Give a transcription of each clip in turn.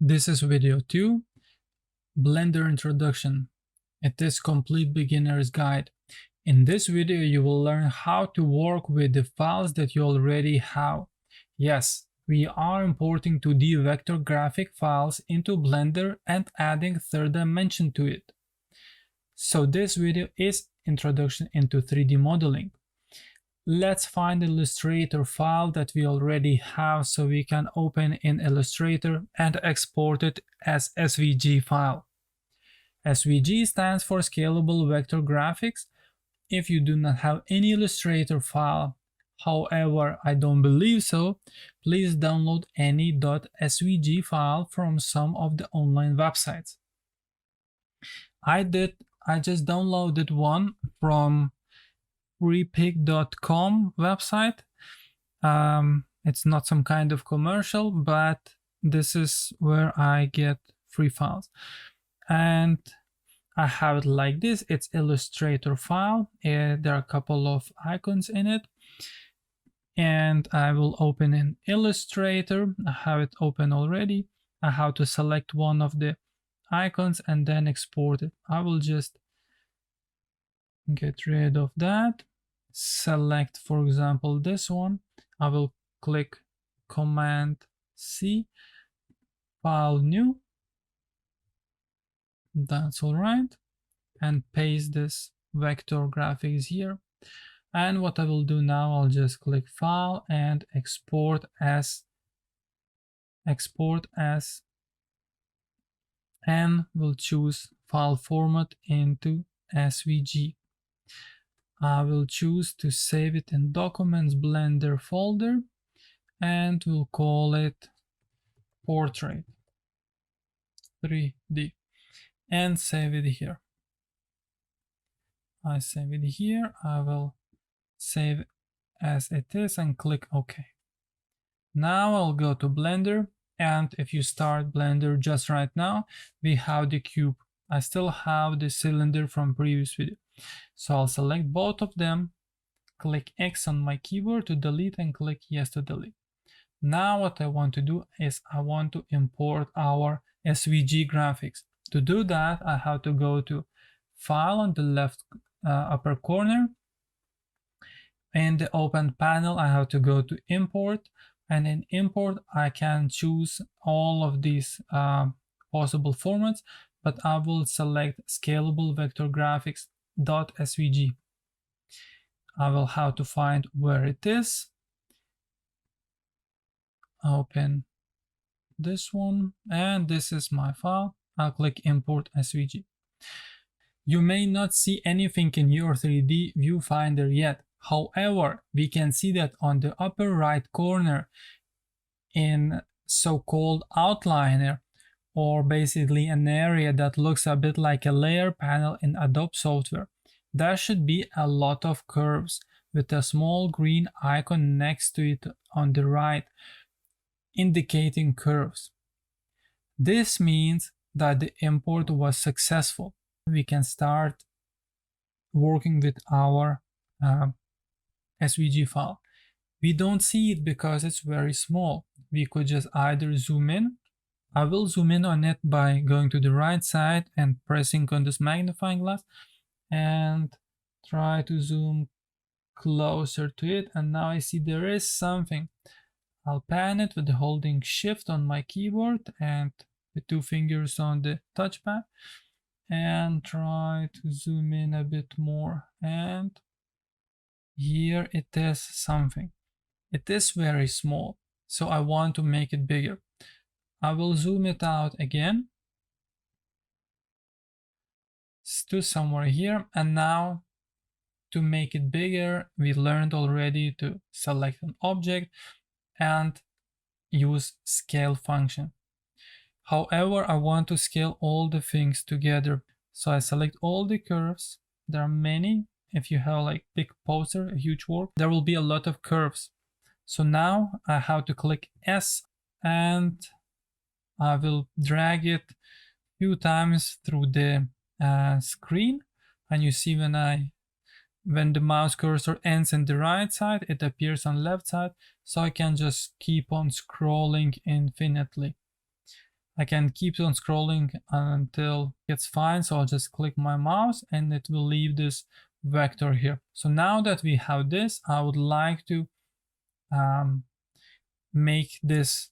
This is video 2, Blender Introduction. It is complete beginner's guide. In this video, you will learn how to work with the files that you already have. Yes, we are importing 2D vector graphic files into Blender and adding third dimension to it. So this video is introduction into 3D modeling. Let's find the Illustrator file that we already have so we can open in Illustrator and export it as SVG file. SVG stands for Scalable Vector Graphics. If you do not have any Illustrator file, however, I don't believe so, please download any .svg file from some of the online websites. I just downloaded one from freepik.com website. It's not some kind of commercial, but this is where I get free files. And I have it like this. It's Illustrator file. There are a couple of icons in it. And I will open in Illustrator. I have it open already. I have to select one of the icons and then export it. I will just get rid of that. Select, for example, this one. I will click Command C, File New. That's all right. And paste this vector graphics here. And what I will do now, I'll just click File and export as, and we'll choose file format into SVG. I will choose to save it in Documents Blender folder and we'll call it Portrait 3D and save it here. I save it here. I will save as it is and click OK. Now I'll go to Blender, and if you start Blender just right now, we have the cube. I still have the cylinder from previous video. So I'll select both of them, click X on my keyboard to delete and click yes to delete. Now what I want to do is I want to import our SVG graphics. To do that, I have to go to File on the left upper corner. In the open panel, I have to go to Import, and in Import, I can choose all of these possible formats, but I will select Scalable Vector Graphics .svg. I will have to find where it is. Open this one, and this is my file. I'll click Import SVG. You may not see anything in your 3D viewfinder yet. However, we can see that on the upper right corner in so-called outliner, or basically an area that looks a bit like a layer panel in Adobe software, there should be a lot of curves with a small green icon next to it on the right, indicating curves. This means that the import was successful. We can start working with our SVG file. We don't see it because it's very small. We could just either zoom in. I will zoom in on it by going to the right side and pressing on this magnifying glass and try to zoom closer to it. And now I see there is something. I'll pan it with holding Shift on my keyboard and with 2 fingers on the touchpad and try to zoom in a bit more. And here it is something. It is very small, so I want to make it bigger. I will zoom it out again to somewhere here, and now to make it bigger, we learned already to select an object and use scale function. However, I want to scale all the things together, so I select all the curves. There are many. If you have like big poster, a huge work, there will be a lot of curves. So now I have to click S and I will drag it a few times through the screen, and you see when the mouse cursor ends in the right side, it appears on left side, so I can just keep on scrolling infinitely. I can keep on scrolling until it's fine. So I'll just click my mouse and it will leave this vector here. So now that we have this, I would like to make this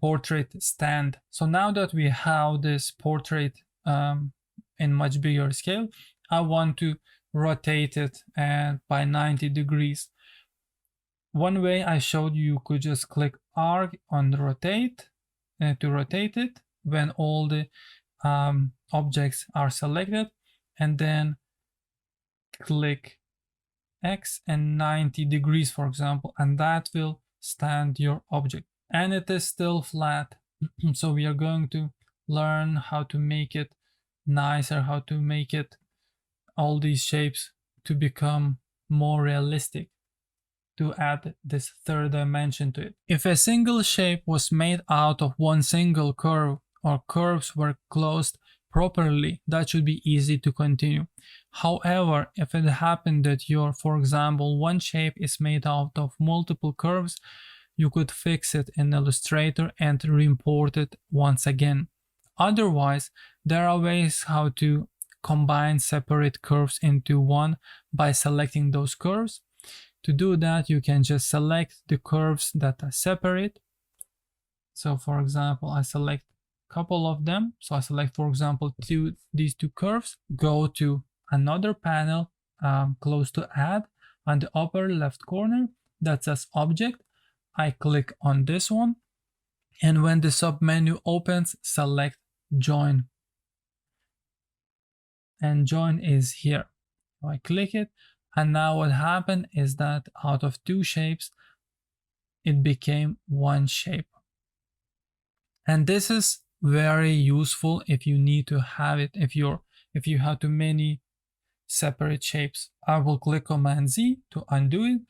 portrait stand. So now that we have this portrait in much bigger scale, I want to rotate it and by 90 degrees. One way I showed you could just click R on rotate to rotate it when all the objects are selected, and then click X and 90 degrees, for example, and that will stand your object. And it is still flat. So we are going to learn how to make it nicer, how to make it all these shapes to become more realistic, to add this third dimension to it. If a single shape was made out of one single curve, or curves were closed properly, that should be easy to continue. However, if it happened that your, for example, one shape is made out of multiple curves, you could fix it in Illustrator and re-import it once again. Otherwise, there are ways how to combine separate curves into one by selecting those curves. To do that, you can just select the curves that are separate. So for example, I select a couple of them. So I select, for example, these two curves, go to another panel close to add on the upper left corner that says object. I click on this one, and when the submenu opens, select join. And join is here. So I click it, and now what happened is that out of two shapes, it became one shape. And this is very useful if you need to have it, if you have too many separate shapes. I will click Command Z to undo it,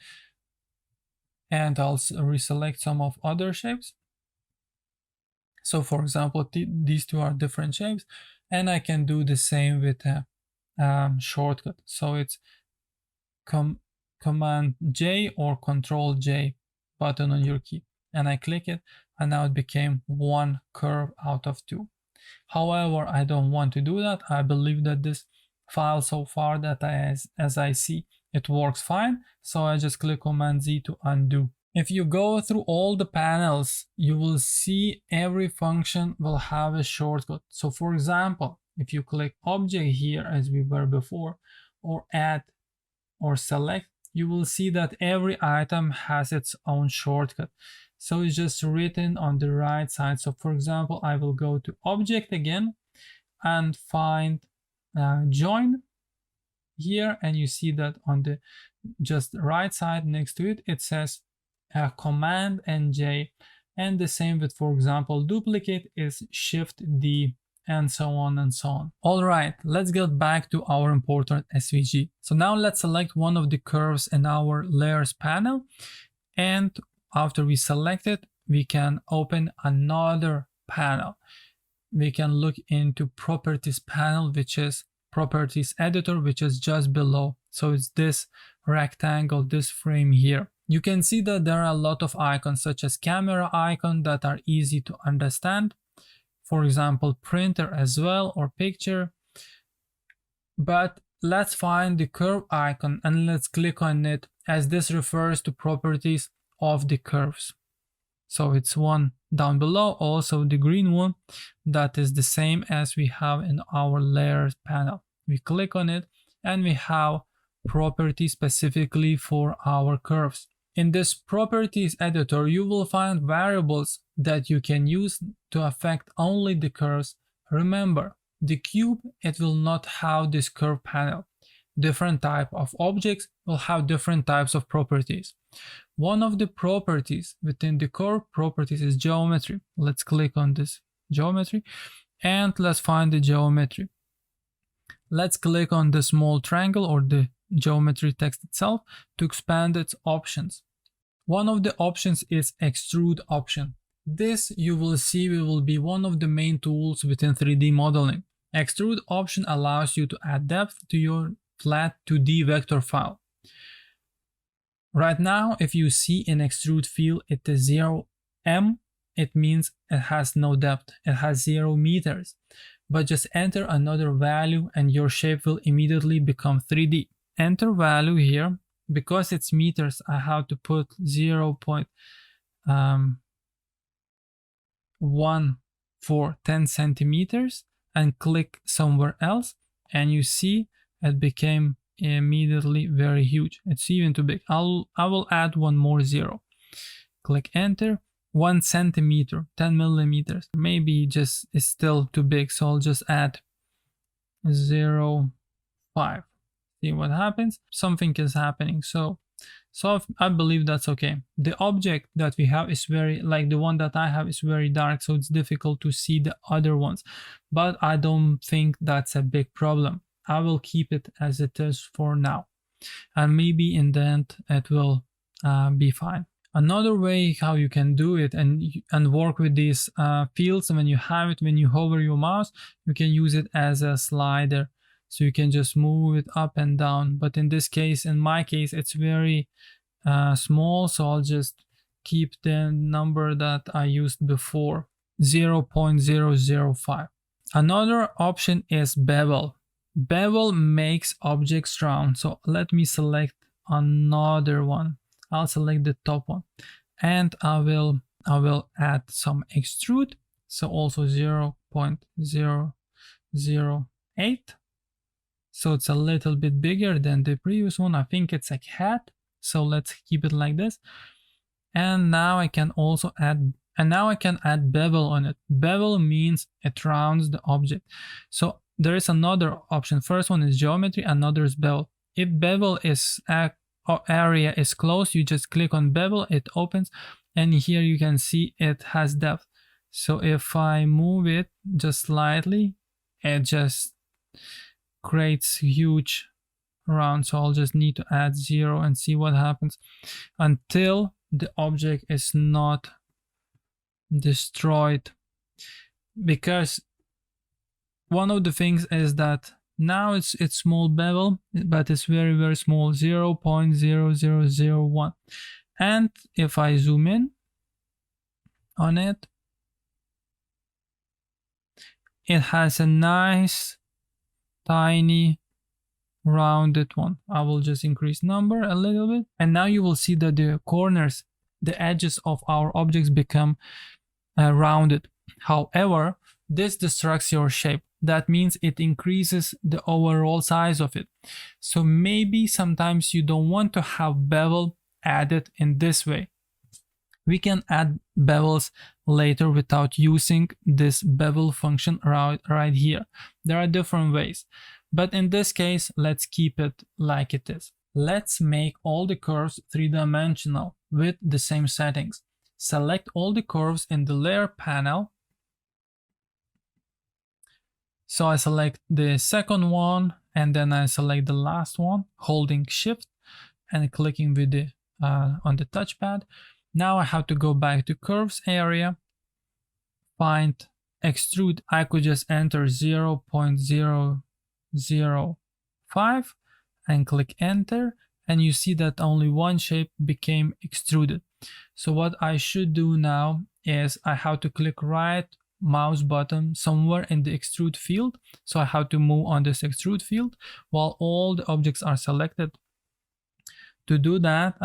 and I'll reselect some of other shapes. So for example, these two are different shapes, and I can do the same with a shortcut. So it's Command J or Control J button on your key, and I click it, and now it became one curve out of two. However, I don't want to do that. I believe that this file so far that as I see, it works fine. So I just click Command Z to undo. If you go through all the panels, you will see every function will have a shortcut. So for example, if you click object here as we were before, or add or select, you will see that every item has its own shortcut. So it's just written on the right side. So for example, I will go to object again and find join here, and you see that on the just right side next to it, it says Command and J, and the same with, for example, duplicate is Shift D, and so on and so on. All right, let's get back to our important SVG. So now let's select one of the curves in our layers panel, and after we select it, we can open another panel. We can look into properties panel, which is properties editor, which is just below. So it's this rectangle, this frame here. You can see that there are a lot of icons, such as camera icon, that are easy to understand. For example, printer as well, or picture. But let's find the curve icon and let's click on it, as this refers to properties of the curves. So it's one down below, also the green one, that is the same as we have in our layers panel. We click on it and we have properties specifically for our curves. In this properties editor, you will find variables that you can use to affect only the curves. Remember, the cube, it will not have this curve panel. Different type of objects will have different types of properties. One of the properties within the curve properties is geometry. Let's click on this geometry and let's find the geometry. Let's click on the small triangle or the geometry text itself to expand its options. One of the options is extrude option. This you will see will be one of the main tools within 3D modeling. Extrude option allows you to add depth to your flat 2D vector file. Right now, if you see in extrude field, it is 0M, it means it has no depth. It has 0 meters. But just enter another value and your shape will immediately become 3D. Enter value here. Because it's meters, I have to put 0.1 for 10 centimeters and click somewhere else, and you see it became immediately very huge. It's even too big. I will add one more 0. Click enter. 1 centimeter, 10 millimeters. Maybe just is still too big, so I'll just add 0.5. See what happens? Something is happening. So I believe that's okay. The object that we have is very, like the one that I have is very dark, so it's difficult to see the other ones. But I don't think that's a big problem. I will keep it as it is for now. And maybe in the end it will be fine. Another way how you can do it and work with these fields, when you have it, when you hover your mouse, you can use it as a slider. So you can just move it up and down. But in this case, in my case, it's very small. So I'll just keep the number that I used before, 0.005. Another option is bevel. Bevel makes objects round. So let me select another one. I'll select the top one, and I will add some extrude. So also 0.008. So it's a little bit bigger than the previous one. I think it's a cat. So let's keep it like this. And now I can also add, bevel on it. Bevel means it rounds the object. So there is another option. First one is geometry, another is bevel. If bevel is area is closed, you just click on bevel, it opens, and here you can see it has depth. So if I move it just slightly, it just creates huge round. So I'll just need to add 0 and see what happens until the object is not destroyed. Because one of the things is that now it's small bevel, but it's very, very small, 0.0001. And if I zoom in on it, it has a nice, tiny, rounded one. I will just increase number a little bit. And now you will see that the corners, the edges of our objects become rounded. However, this destructs your shape. That means it increases the overall size of it. So maybe sometimes you don't want to have bevel added in this way. We can add bevels later without using this bevel function right here. There are different ways, but in this case, let's keep it like it is. Let's make all the curves three-dimensional with the same settings. Select all the curves in the layer panel. So I select the second one, and then I select the last one, holding Shift and clicking with the on the touchpad. Now I have to go back to curves area, find extrude. I could just enter 0.005 and click enter, and you see that only one shape became extruded. So what I should do now is I have to click right mouse button somewhere in the extrude field. So I have to move on this extrude field while all the objects are selected. To do that,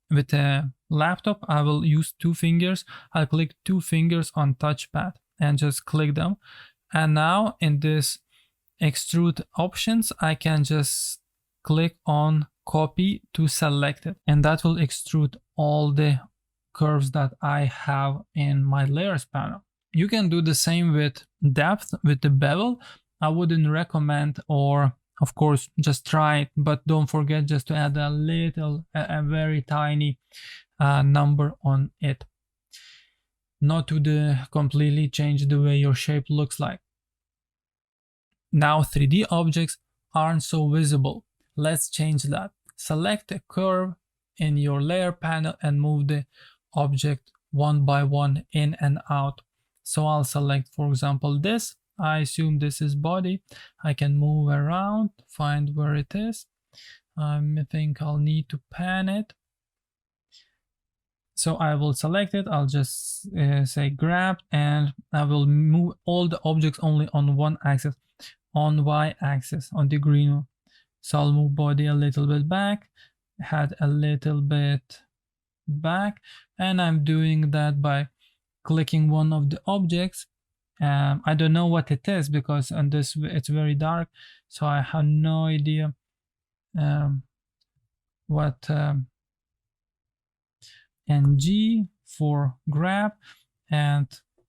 with a laptop, I will use 2 fingers. I'll click 2 fingers on touchpad and just click them. And now in this extrude options, I can just click on copy to select it, and that will extrude all the curves that I have in my layers panel. You can do the same with depth with the bevel. I wouldn't recommend, or of course just try it, but don't forget just to add a very tiny number on it, not to completely change the way your shape looks like. Now 3D objects aren't so visible. Let's change that. Select a curve in your layer panel and move the object one by one in and out. So I'll select, for example, this. I assume this is body. I can move around, find where it is. I think I'll need to pan it. So I will select it. I'll just say grab, and I will move all the objects only on one axis, on Y axis, on the green one. So I'll move body a little bit back, head a little bit back, and I'm doing that by clicking one of the objects. I don't know what it is because on this it's very dark, so I have no idea what. And G for grab, and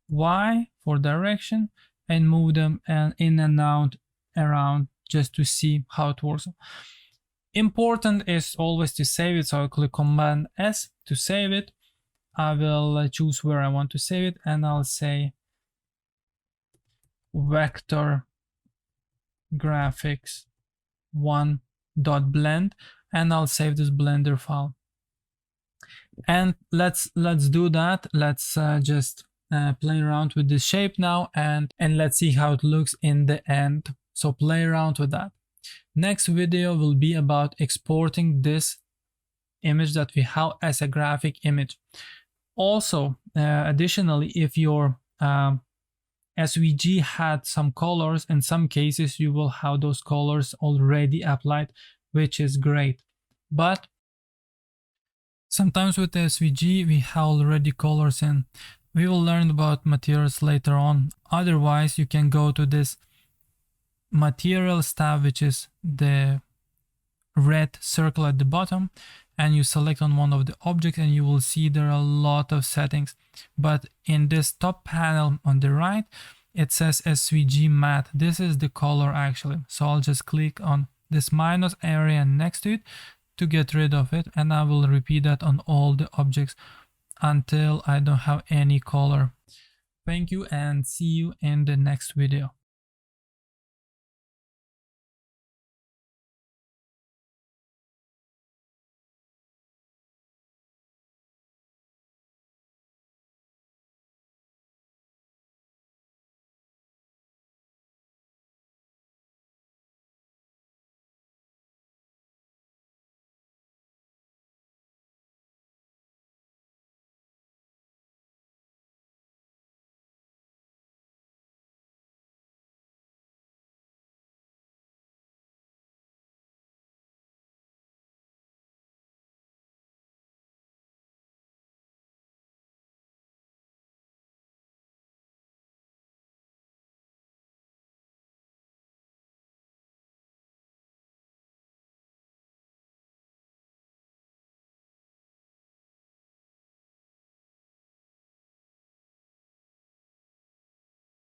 Y for direction, and move them in and out around just to see how it works. Important is always to save it, so I'll click Command S to save it. I will choose where I want to save it, and I'll say vector graphics 1.blend, and I'll save this Blender file. And let's do that. Let's just play around with this shape now, and let's see how it looks in the end. So play around with that. Next video will be about exporting this image that we have as a graphic image. Also, additionally, if your SVG had some colors, in some cases you will have those colors already applied, which is great. But sometimes with the SVG we have already colors in. We will learn about materials later on. Otherwise, you can go to this materials tab, which is the red circle at the bottom, and you select on one of the objects, and you will see there are a lot of settings. But in this top panel on the right, it says SVG matte. This is the color actually. So I'll just click on this minus area next to it to get rid of it, and I will repeat that on all the objects until I don't have any color. Thank you, and see you in the next video.